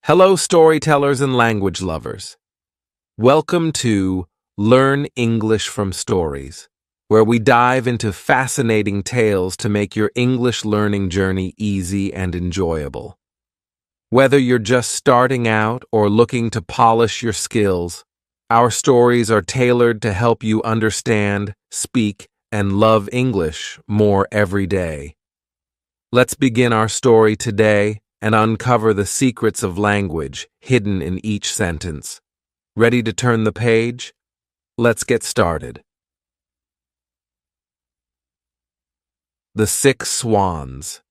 Hello, storytellers and language lovers. Welcome to Learn English from Stories, where we dive into fascinating tales to make your English learning journey easy and enjoyable. Whether you're just starting out or looking to polish your skills, our stories are tailored to help you understand, speak, and love English more every day. Let's begin our story today and uncover the secrets of language hidden in each sentence. Ready to turn the page? Let's get started. The 6 Swans.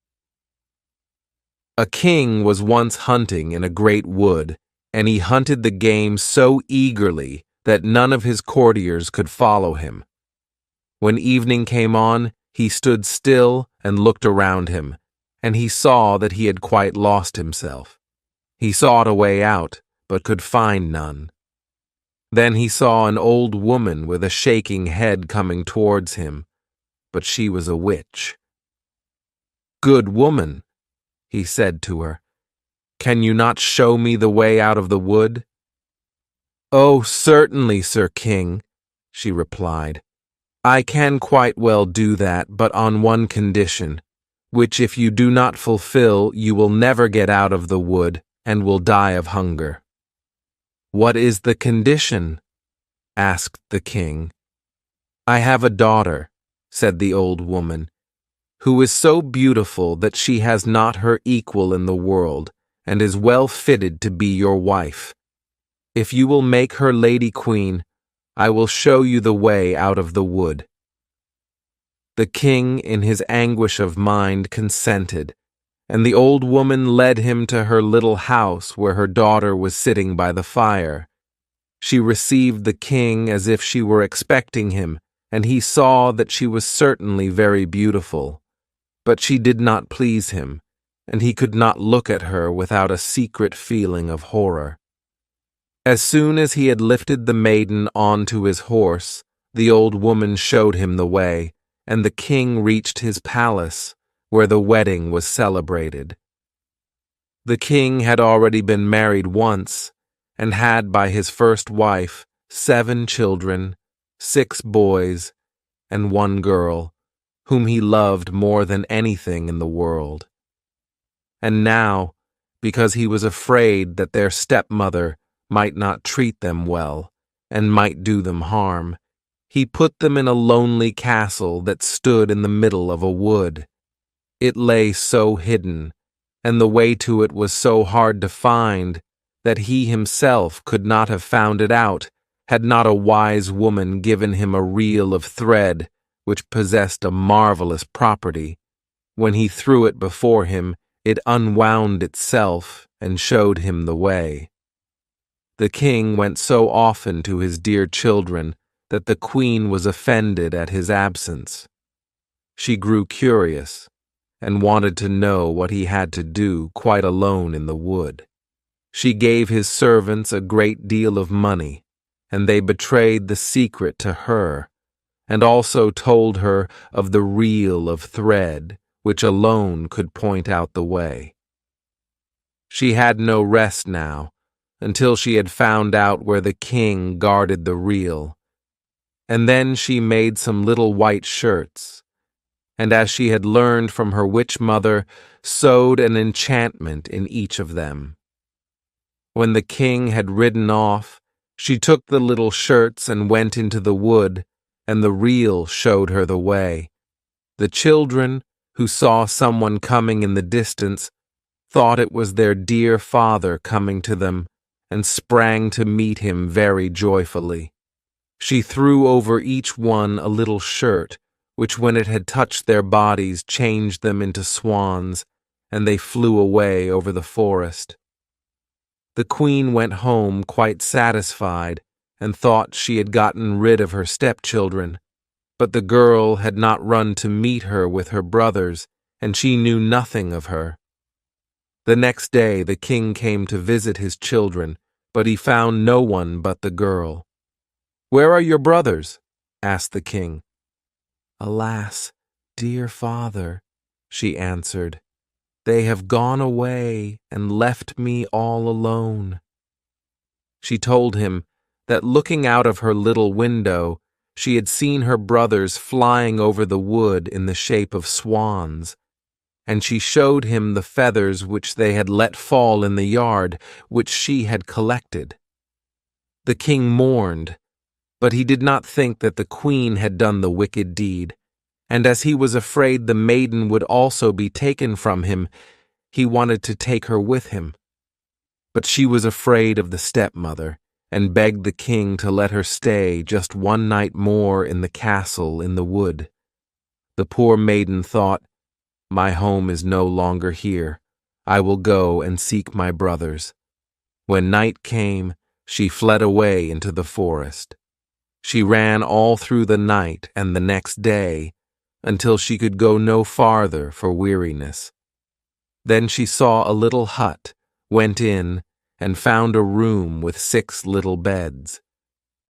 A king was once hunting in a great wood, and he hunted the game so eagerly that none of his courtiers could follow him. When evening came on, he stood still and looked around him, and he saw that he had quite lost himself. He sought a way out, but could find none. Then he saw an old woman with a shaking head coming towards him, but she was a witch. "Good woman," he said to her, "can you not show me the way out of the wood?" "Oh, certainly, Sir King," she replied. "I can quite well do that, but on one condition, which if you do not fulfill, you will never get out of the wood and will die of hunger." "What is the condition?" asked the king. "I have a daughter," said the old woman, "who is so beautiful that she has not her equal in the world and is well fitted to be your wife. If you will make her lady queen, I will show you the way out of the wood." The king, in his anguish of mind, consented, and the old woman led him to her little house where her daughter was sitting by the fire. She received the king as if she were expecting him, and he saw that she was certainly very beautiful. But she did not please him, and he could not look at her without a secret feeling of horror. As soon as he had lifted the maiden onto his horse, the old woman showed him the way, and the king reached his palace, where the wedding was celebrated. The king had already been married once, and had by his first wife 7 children, 6 boys, and 1 girl, whom he loved more than anything in the world. And now, because he was afraid that their stepmother might not treat them well, and might do them harm, he put them in a lonely castle that stood in the middle of a wood. It lay so hidden, and the way to it was so hard to find, that he himself could not have found it out had not a wise woman given him a reel of thread which possessed a marvelous property. When he threw it before him, it unwound itself and showed him the way. The king went so often to his dear children that the queen was offended at his absence. She grew curious and wanted to know what he had to do quite alone in the wood. She gave his servants a great deal of money, and they betrayed the secret to her, and also told her of the reel of thread which alone could point out the way. She had no rest now until she had found out where the king guarded the reel. And then she made some little white shirts, and as she had learned from her witch mother, sewed an enchantment in each of them. When the king had ridden off, she took the little shirts and went into the wood, and the reel showed her the way. The children, who saw someone coming in the distance, thought it was their dear father coming to them, and sprang to meet him very joyfully. She threw over each one a little shirt, which when it had touched their bodies changed them into swans, and they flew away over the forest. The queen went home quite satisfied, and thought she had gotten rid of her stepchildren, but the girl had not run to meet her with her brothers, and she knew nothing of her. The next day the king came to visit his children, but he found no one but the girl. "Where are your brothers?" asked the king. "Alas, dear father," she answered, They have gone away and left me all alone." She told him that looking out of her little window, she had seen her brothers flying over the wood in the shape of swans, and she showed him the feathers which they had let fall in the yard, which she had collected. The king mourned, but he did not think that the queen had done the wicked deed, and as he was afraid the maiden would also be taken from him, he wanted to take her with him. But she was afraid of the stepmother, and begged the king to let her stay just one night more in the castle in the wood. The poor maiden thought, "My home is no longer here. I will go and seek my brothers." When night came, she fled away into the forest. She ran all through the night and the next day, until she could go no farther for weariness. Then she saw a little hut, went in, and found a room with 6 little beds.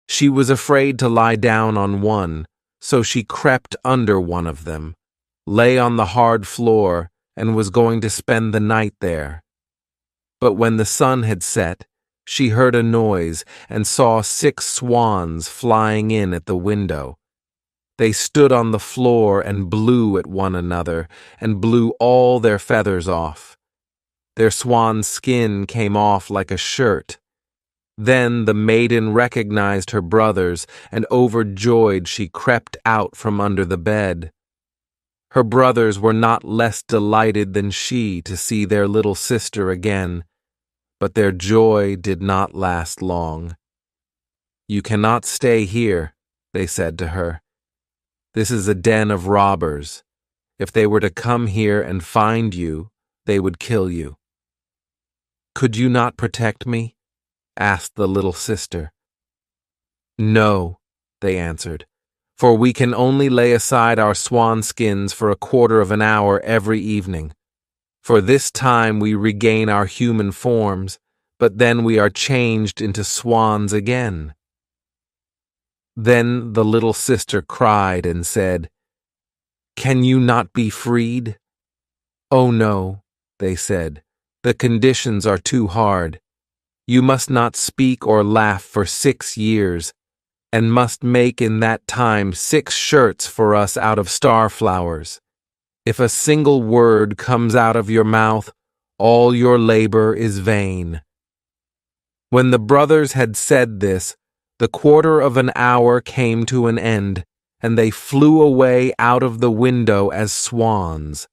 She was afraid to lie down on one, so she crept under one of them, lay on the hard floor, and was going to spend the night there. But when the sun had set, she heard a noise and saw 6 swans flying in at the window. They stood on the floor and blew at one another, and blew all their feathers off. Their swan skin came off like a shirt. Then the maiden recognized her brothers, and overjoyed she crept out from under the bed. Her brothers were not less delighted than she to see their little sister again, but their joy did not last long. "You cannot stay here," they said to her. "This is a den of robbers. If they were to come here and find you, they would kill you." "Could you not protect me?" asked the little sister. "No," they answered, "for we can only lay aside our swan skins for a quarter of an hour every evening. For this time we regain our human forms, but then we are changed into swans again." Then the little sister cried and said, "Can you not be freed?" "Oh no," they said, "the conditions are too hard. You must not speak or laugh for 6 years, and must make in that time 6 shirts for us out of star flowers. If a single word comes out of your mouth, all your labor is vain." When the brothers had said this, the quarter of an hour came to an end, and they flew away out of the window as swans.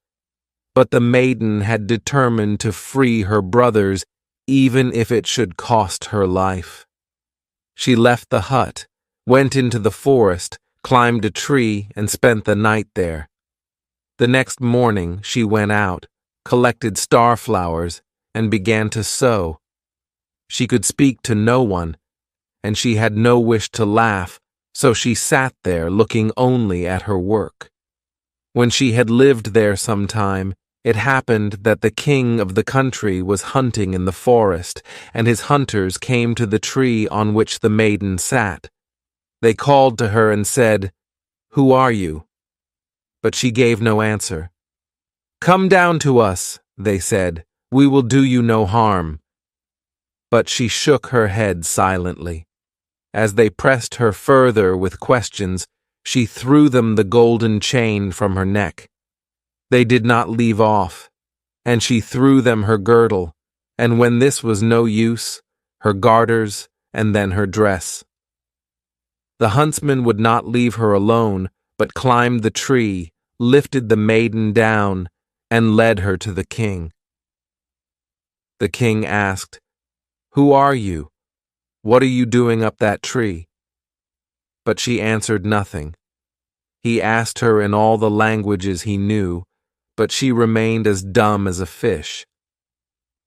But the maiden had determined to free her brothers, even if it should cost her life. She left the hut, went into the forest, climbed a tree, and spent the night there. The next morning she went out, collected star flowers, and began to sew. She could speak to no one, and she had no wish to laugh, so she sat there looking only at her work. When she had lived there some time, it happened that the king of the country was hunting in the forest, and his hunters came to the tree on which the maiden sat. They called to her and said, "Who are you?" But she gave no answer. "Come down to us," they said, "we will do you no harm." But she shook her head silently. As they pressed her further with questions, she threw them the golden chain from her neck. They did not leave off, and she threw them her girdle, and when this was no use, her garters, and then her dress. The huntsman would not leave her alone, but climbed the tree, lifted the maiden down, and led her to the king. The king asked, "Who are you? What are you doing up that tree?" But she answered nothing. He asked her in all the languages he knew, but she remained as dumb as a fish.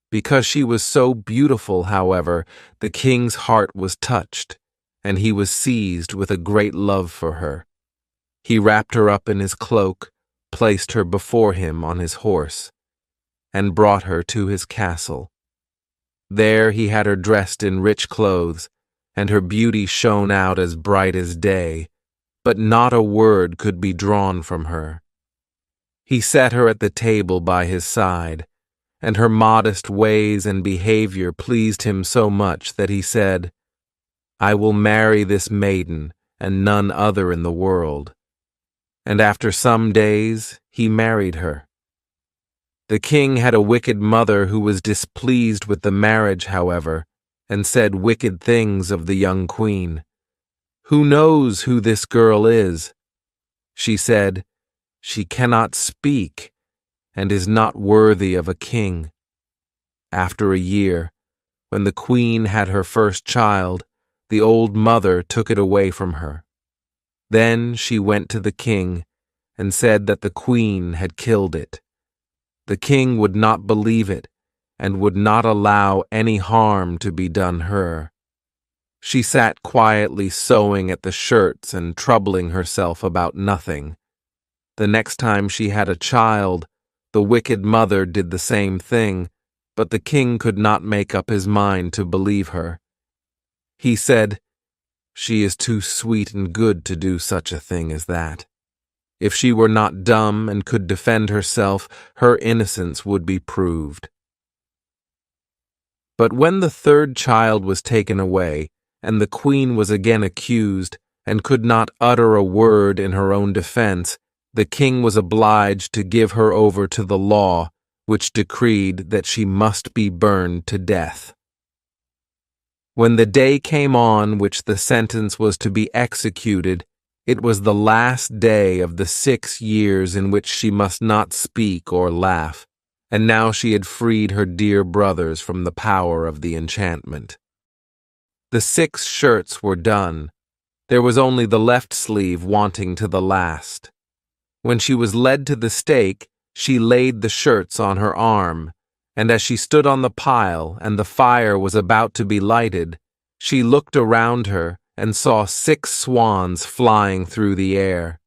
Because she was so beautiful, however, the king's heart was touched, and he was seized with a great love for her. He wrapped her up in his cloak, placed her before him on his horse, and brought her to his castle. There he had her dressed in rich clothes, and her beauty shone out as bright as day, but not a word could be drawn from her. He set her at the table by his side, and her modest ways and behavior pleased him so much that he said, "I will marry this maiden and none other in the world." And after some days he married her. The king had a wicked mother who was displeased with the marriage, however, and said wicked things of the young queen. "Who knows who this girl is?" She said, "She cannot speak and is not worthy of a king." After a year, when the queen had her first child, the old mother took it away from her. Then she went to the king and said that the queen had killed it. The king would not believe it and would not allow any harm to be done her. She sat quietly sewing at the shirts and troubling herself about nothing. The next time she had a child, the wicked mother did the same thing, but the king could not make up his mind to believe her. He said, "She is too sweet and good to do such a thing as that. If she were not dumb and could defend herself, her innocence would be proved." But when the third child was taken away, and the queen was again accused, and could not utter a word in her own defense, the king was obliged to give her over to the law, which decreed that she must be burned to death. When the day came on which the sentence was to be executed, it was the last day of the 6 years in which she must not speak or laugh, and now she had freed her dear brothers from the power of the enchantment. The 6 shirts were done. There was only the left sleeve wanting to the last. When she was led to the stake, she laid the shirts on her arm, and as she stood on the pile and the fire was about to be lighted, she looked around her and saw 6 swans flying through the air.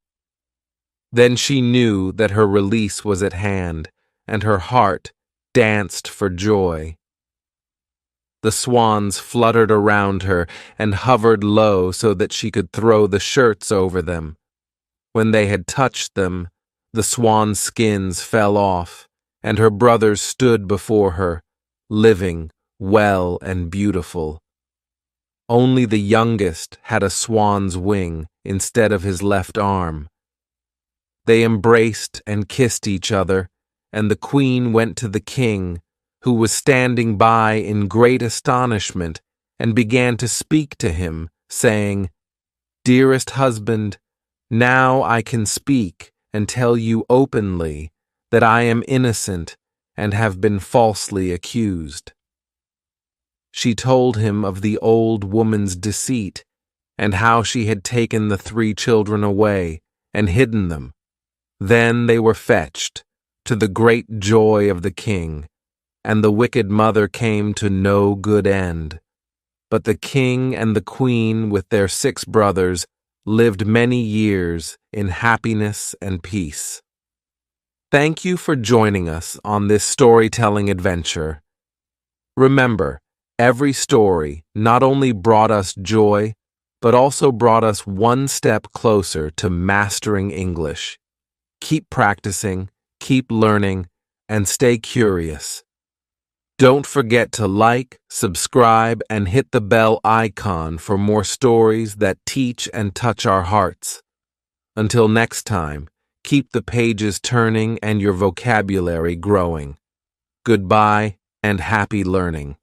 Then she knew that her release was at hand, and her heart danced for joy. The swans fluttered around her and hovered low so that she could throw the shirts over them. When they had touched them, the swan skins fell off, and her brothers stood before her, living, well, and beautiful. Only the youngest had a swan's wing instead of his left arm. They embraced and kissed each other, and the queen went to the king, who was standing by in great astonishment, and began to speak to him, saying, "Dearest husband, now I can speak and tell you openly that I am innocent and have been falsely accused." She told him of the old woman's deceit, and how she had taken the 3 children away and hidden them. Then they were fetched, to the great joy of the king, and the wicked mother came to no good end. But the king and the queen with their 6 brothers lived many years in happiness and peace. Thank you for joining us on this storytelling adventure. Remember, every story not only brought us joy, but also brought us one step closer to mastering English. Keep practicing, keep learning, and stay curious. Don't forget to like, subscribe, and hit the bell icon for more stories that teach and touch our hearts. Until next time, keep the pages turning and your vocabulary growing. Goodbye and happy learning.